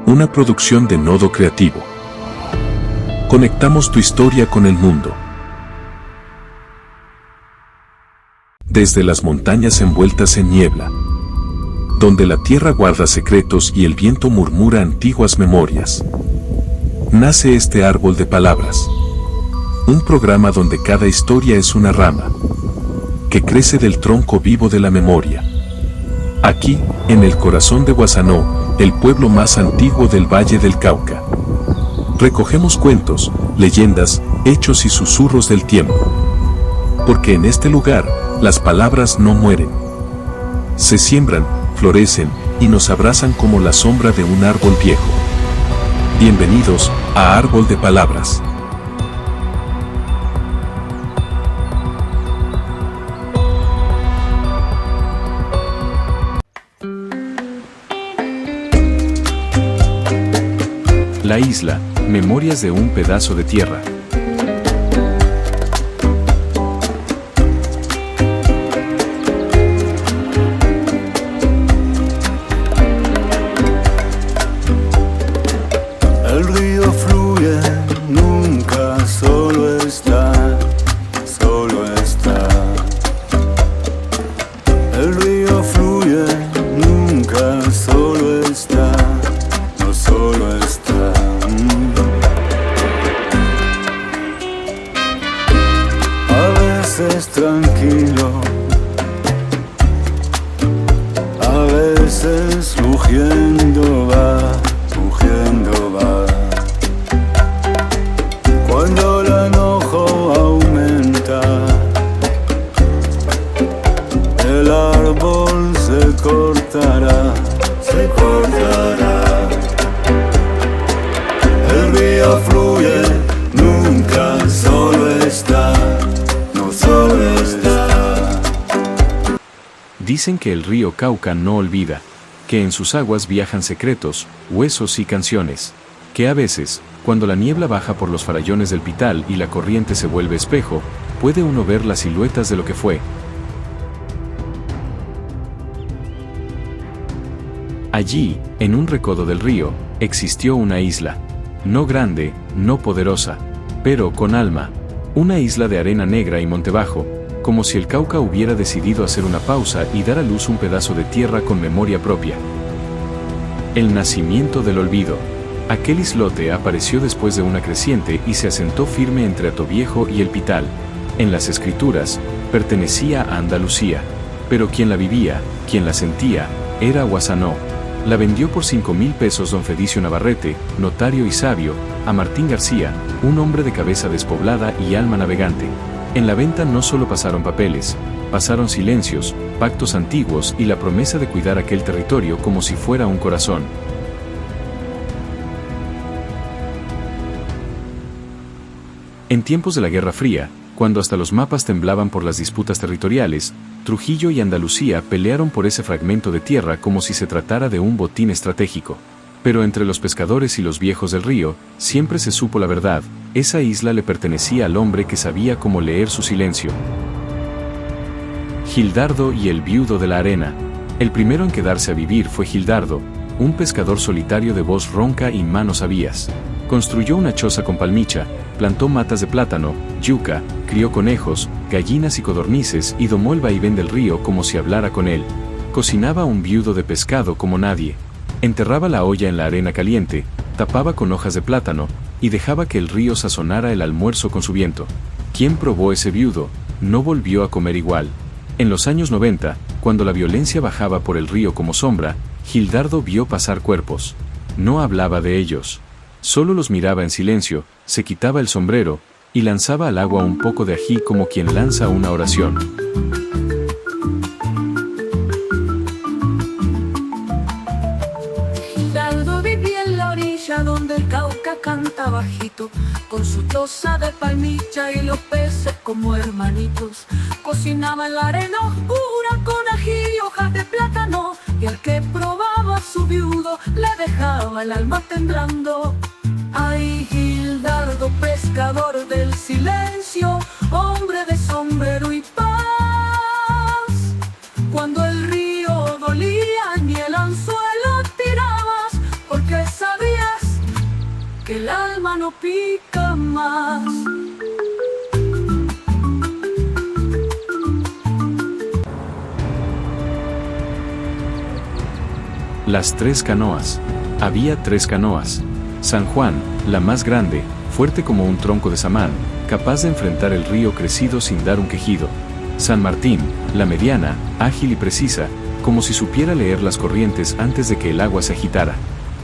Una producción de Nodo Creativo. Conectamos tu historia con el mundo. Desde las montañas envueltas en niebla, donde la tierra guarda secretos y el viento murmura antiguas memorias, nace este árbol de palabras. Un programa donde cada historia es una rama que crece del tronco vivo de la memoria. Aquí, en el corazón de Guasanó, el pueblo más antiguo del Valle del Cauca, recogemos cuentos, leyendas, hechos y susurros del tiempo. Porque en este lugar, las palabras no mueren. Se siembran, florecen y nos abrazan como la sombra de un árbol viejo. Bienvenidos a Árbol de Palabras. La isla, memorias de un pedazo de tierra. El río fluye, nunca solo está, solo está. El río fluye, nunca solo está, no solo está. A veces tranquilo, a veces rugiendo va, rugiendo va. Cuando el enojo aumenta, el árbol se cortará, se cortará. El río fluye, nunca solo está, no solo está. Dicen que el río Cauca no olvida, que en sus aguas viajan secretos, huesos y canciones, que a veces, cuando la niebla baja por los farallones del Pital y la corriente se vuelve espejo, puede uno ver las siluetas de lo que fue. Allí, en un recodo del río, existió una isla, no grande, no poderosa, pero con alma, una isla de arena negra y monte bajo, como si el Cauca hubiera decidido hacer una pausa y dar a luz un pedazo de tierra con memoria propia. El nacimiento del olvido. Aquel islote apareció después de una creciente y se asentó firme entre Atoviejo y el Pital. En las escrituras, pertenecía a Andalucía, pero quien la vivía, quien la sentía, era Guasanó. La vendió por 5.000 pesos don Fedicio Navarrete, notario y sabio, a Martín García, un hombre de cabeza despoblada y alma navegante. En la venta no solo pasaron papeles, pasaron silencios, pactos antiguos y la promesa de cuidar aquel territorio como si fuera un corazón. En tiempos de la Guerra Fría, cuando hasta los mapas temblaban por las disputas territoriales, Trujillo y Andalucía pelearon por ese fragmento de tierra como si se tratara de un botín estratégico. Pero entre los pescadores y los viejos del río, siempre se supo la verdad, esa isla le pertenecía al hombre que sabía cómo leer su silencio. Gildardo y el viudo de la arena. El primero en quedarse a vivir fue Gildardo, un pescador solitario de voz ronca y manos avías. Construyó una choza con palmicha, plantó matas de plátano, yuca, crió conejos, gallinas y codornices y domó el vaivén del río como si hablara con él. Cocinaba un viudo de pescado como nadie. Enterraba la olla en la arena caliente, tapaba con hojas de plátano, y dejaba que el río sazonara el almuerzo con su viento. Quien probó ese viudo, no volvió a comer igual. En los años 90, cuando la violencia bajaba por el río como sombra, Gildardo vio pasar cuerpos. No hablaba de ellos. Solo los miraba en silencio, se quitaba el sombrero, y lanzaba al agua un poco de ají como quien lanza una oración. Donde el Cauca canta bajito, con su choza de palmicha y los peces como hermanitos. Cocinaba en la arena oscura con ají y hojas de plátano, y al que probaba su viudo le dejaba el alma temblando. Ay, Gildardo, pescador del silencio, hombre de sombrero y paz. Cuando el río dolía ni el anzuelo tirabas, porque sabías que el alma no pica más. Las 3 canoas. Había 3 canoas. San Juan, la más grande, fuerte como un tronco de samán, capaz de enfrentar el río crecido sin dar un quejido. San Martín, la mediana, ágil y precisa, como si supiera leer las corrientes antes de que el agua se agitara.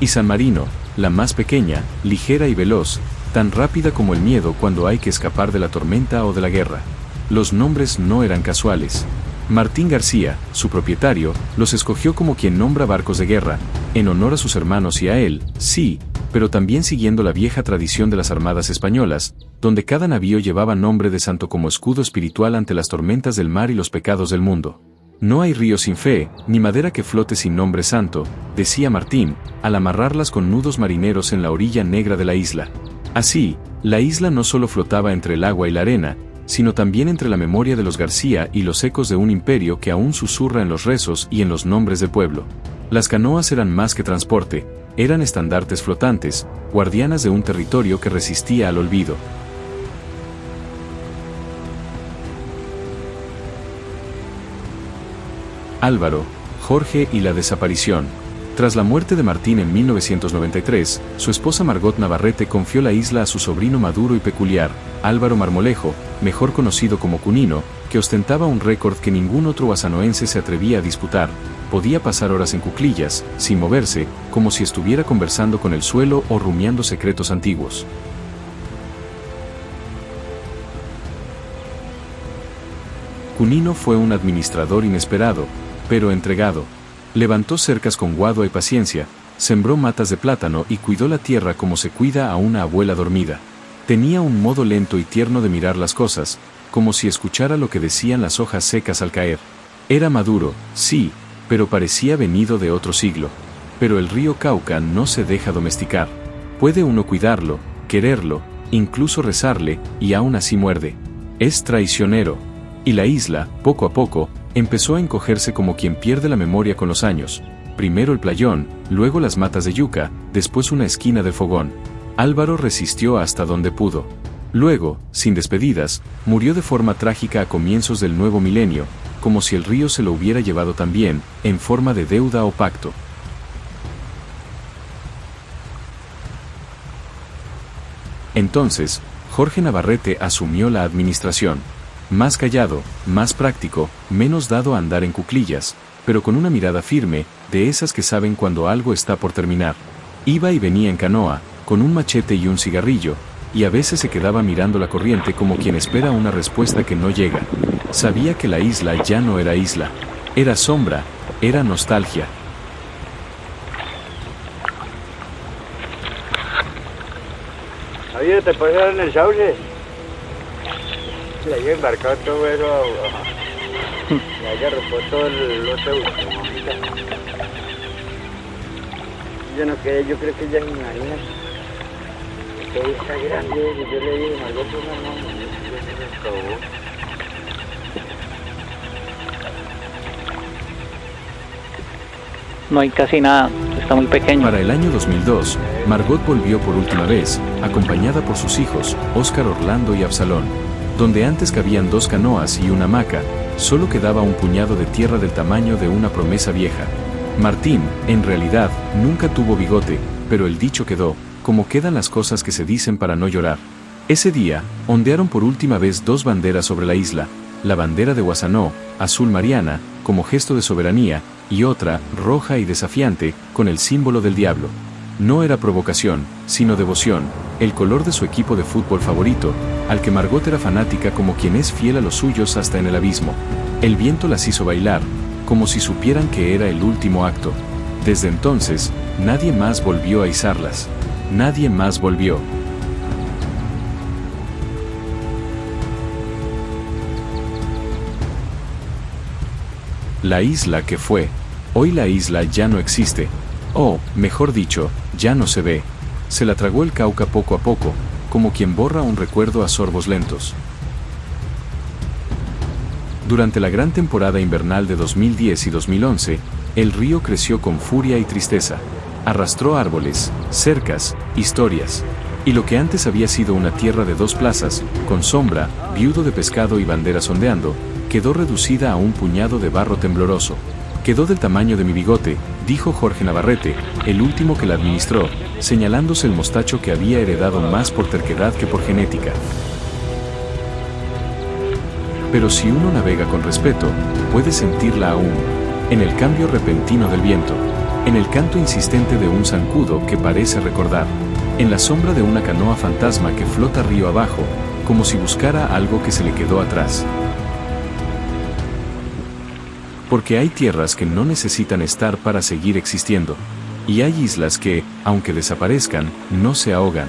Y San Marino, la más pequeña, ligera y veloz, tan rápida como el miedo cuando hay que escapar de la tormenta o de la guerra. Los nombres no eran casuales. Martín García, su propietario, los escogió como quien nombra barcos de guerra, en honor a sus hermanos y a él, sí, pero también siguiendo la vieja tradición de las armadas españolas, donde cada navío llevaba nombre de santo como escudo espiritual ante las tormentas del mar y los pecados del mundo. No hay río sin fe, ni madera que flote sin nombre santo, decía Martín, al amarrarlas con nudos marineros en la orilla negra de la isla. Así, la isla no solo flotaba entre el agua y la arena, sino también entre la memoria de los García y los ecos de un imperio que aún susurra en los rezos y en los nombres del pueblo. Las canoas eran más que transporte, eran estandartes flotantes, guardianas de un territorio que resistía al olvido. Álvaro, Jorge y la desaparición. Tras la muerte de Martín en 1993, su esposa Margot Navarrete confió la isla a su sobrino maduro y peculiar, Álvaro Marmolejo, mejor conocido como Cunino, que ostentaba un récord que ningún otro guasanoense se atrevía a disputar. Podía pasar horas en cuclillas, sin moverse, como si estuviera conversando con el suelo o rumiando secretos antiguos. Cunino fue un administrador inesperado, pero entregado. Levantó cercas con guadua y paciencia, sembró matas de plátano y cuidó la tierra como se cuida a una abuela dormida. Tenía un modo lento y tierno de mirar las cosas, como si escuchara lo que decían las hojas secas al caer. Era maduro, sí, pero parecía venido de otro siglo. Pero el río Cauca no se deja domesticar. Puede uno cuidarlo, quererlo, incluso rezarle, y aún así muerde. Es traicionero. Y la isla, poco a poco, empezó a encogerse como quien pierde la memoria con los años. Primero el playón, luego las matas de yuca, después una esquina del fogón. Álvaro resistió hasta donde pudo. Luego, sin despedidas, murió de forma trágica a comienzos del nuevo milenio, como si el río se lo hubiera llevado también, en forma de deuda o pacto. Entonces, Jorge Navarrete asumió la administración. Más callado, más práctico, menos dado a andar en cuclillas, pero con una mirada firme, de esas que saben cuando algo está por terminar. Iba y venía en canoa, con un machete y un cigarrillo, y a veces se quedaba mirando la corriente como quien espera una respuesta que no llega. Sabía que la isla ya no era isla, era sombra, era nostalgia. Oye, ¿te puedes dar en el sauce? Le haya embarcado todo eso, le haya repuesto todo el lote último. Yo no creo, yo creo que ya me imagino. Todo está grande, yo le dije, Margot, no, se acabó. No hay casi nada, está muy pequeño. Para el año 2002, Margot volvió por última vez, acompañada por sus hijos, Óscar, Orlando y Absalón. Donde antes cabían 2 canoas y una hamaca, solo quedaba un puñado de tierra del tamaño de una promesa vieja. Martín, en realidad, nunca tuvo bigote, pero el dicho quedó, como quedan las cosas que se dicen para no llorar. Ese día, ondearon por última vez 2 banderas sobre la isla, la bandera de Guasanó, azul mariana, como gesto de soberanía, y otra, roja y desafiante, con el símbolo del diablo. No era provocación, sino devoción, el color de su equipo de fútbol favorito, al que Margot era fanática como quien es fiel a los suyos hasta en el abismo. El viento las hizo bailar, como si supieran que era el último acto. Desde entonces, nadie más volvió a izarlas. Nadie más volvió. La isla que fue. Hoy la isla ya no existe. O, mejor dicho, ya no se ve. Se la tragó el Cauca poco a poco, como quien borra un recuerdo a sorbos lentos. Durante la gran temporada invernal de 2010 y 2011, el río creció con furia y tristeza. Arrastró árboles, cercas, historias. Y lo que antes había sido una tierra de 2 plazas, con sombra, viudo de pescado y banderas ondeando, quedó reducida a un puñado de barro tembloroso. Quedó del tamaño de mi bigote, dijo Jorge Navarrete, el último que la administró, señalándose el mostacho que había heredado más por terquedad que por genética. Pero si uno navega con respeto, puede sentirla aún, en el cambio repentino del viento, en el canto insistente de un zancudo que parece recordar, en la sombra de una canoa fantasma que flota río abajo, como si buscara algo que se le quedó atrás. Porque hay tierras que no necesitan estar para seguir existiendo, y hay islas que, aunque desaparezcan, no se ahogan,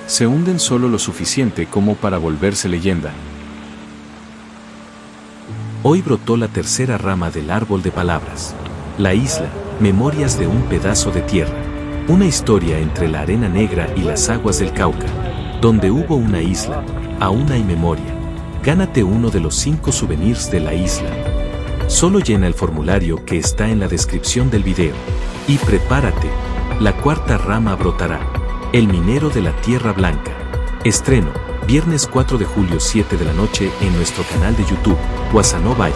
se hunden solo lo suficiente como para volverse leyenda. Hoy brotó la tercera rama del árbol de palabras. La isla, memorias de un pedazo de tierra. Una historia entre la arena negra y las aguas del Cauca. Donde hubo una isla, aún hay memoria. Gánate uno de los 5 souvenirs de la isla. Solo llena el formulario que está en la descripción del video. Y prepárate, la cuarta rama brotará. El minero de la Tierra Blanca. Estreno, viernes 4 de julio 7 de la noche en nuestro canal de YouTube, Guasanó Valle.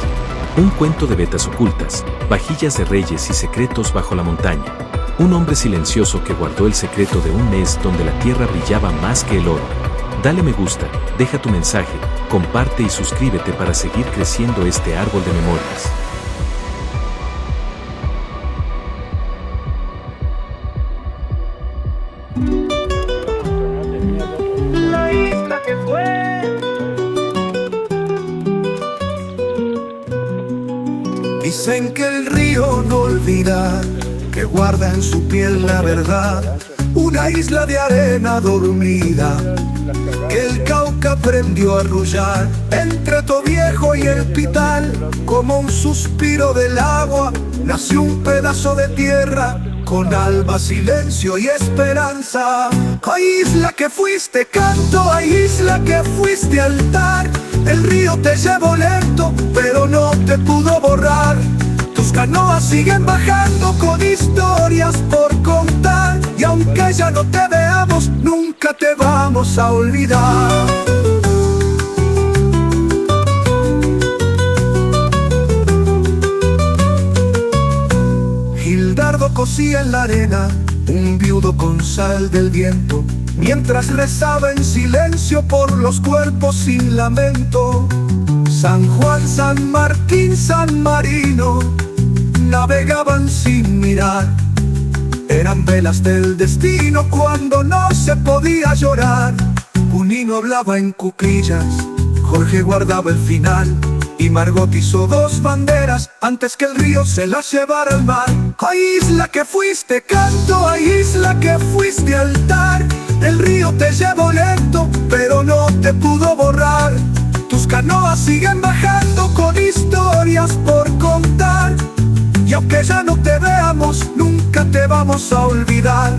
Un cuento de vetas ocultas, vajillas de reyes y secretos bajo la montaña. Un hombre silencioso que guardó el secreto de un mes donde la tierra brillaba más que el oro. Dale me gusta, deja tu mensaje, comparte y suscríbete para seguir creciendo este árbol de memorias. La isla que fue. Dicen que el río no olvida, que guarda en su piel la verdad. Una isla de arena dormida, que el Cauca aprendió a arrullar. Entre Toviejo y el Pital, como un suspiro del agua, nació un pedazo de tierra, con alba, silencio y esperanza. Ay, isla que fuiste canto, ay, isla que fuiste altar. El río te llevó lento, pero no te pudo borrar. Tus canoas siguen bajando con historias por contar. Y aunque ya no te veamos, nunca te vamos a olvidar. Gildardo cosía en la arena, un viudo con sal del viento, mientras rezaba en silencio por los cuerpos sin lamento. San Juan, San Martín, San Marino navegaban sin mirar. Eran velas del destino cuando no se podía llorar. Punino hablaba en cuclillas, Jorge guardaba el final, y Margot hizo 2 banderas antes que el río se las llevara al mar. Ay, isla que fuiste canto, ay, isla que fuiste altar. El río te llevó lento, pero no te pudo borrar. Tus canoas siguen bajando con historias por contar. Y aunque ya no te veamos, nunca te vamos a olvidar.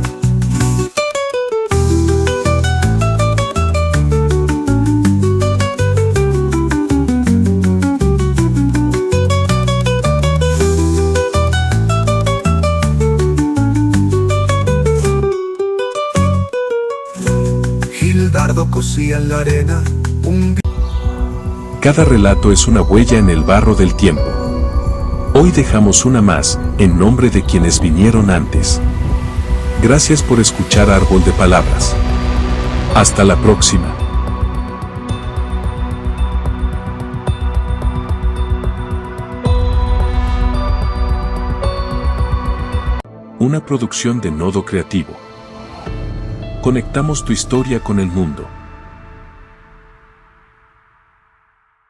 Gildardo cosía en la arena un... Cada relato es una huella en el barro del tiempo. Hoy dejamos una más, en nombre de quienes vinieron antes. Gracias por escuchar Árbol de Palabras. Hasta la próxima. Una producción de Nodo Creativo. Conectamos tu historia con el mundo.